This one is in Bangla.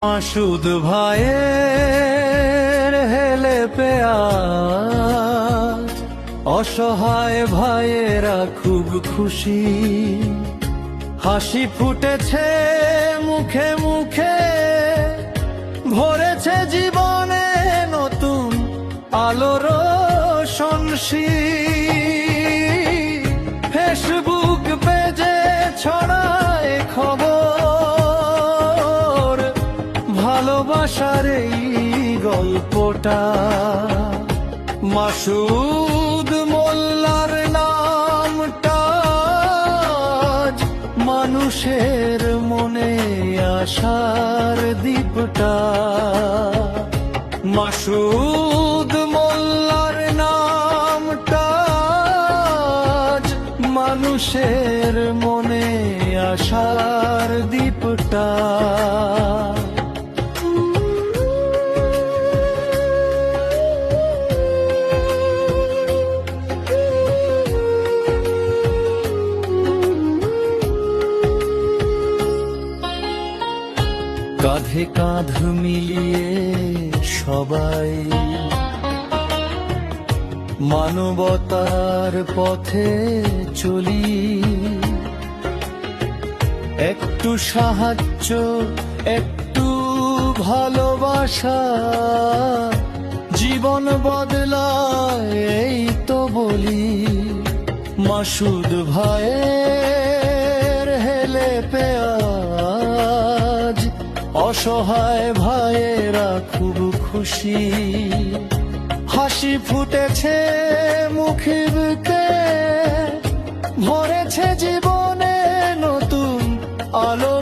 মাসুদ ভাইয়ের হেলে পেয়ার, অসহায় ভাইয়েরা খুব খুশি, হাসি ফুটেছে মুখে মুখে, ভরেছে জীবনে নতুন আলোর রোশনশি। ফেসবুক পেজে ছড়ায় খবর, ভালোবাসার এই গল্পটা। মাসুদ মোল্লার নামটা আজ মানুষের মনে আশার দীপটা। মাসুদ মোল্লার নামটা আজ মানুষের মনে আশার দীপটা। কাঁধে কাঁধ মিলিয়ে সবাই মানবতার পথে চলি, একটু সাহায্য একটু ভালোবাসা জীবন বদলায় এই তো বলি। মাসুদ ভাইয়ের হেলে পেয়াজ, অসহায় ভাইয়েরা খুব খুশি, হাসি ফুটেছে মুখে বুকে, ভরেছে জীবনে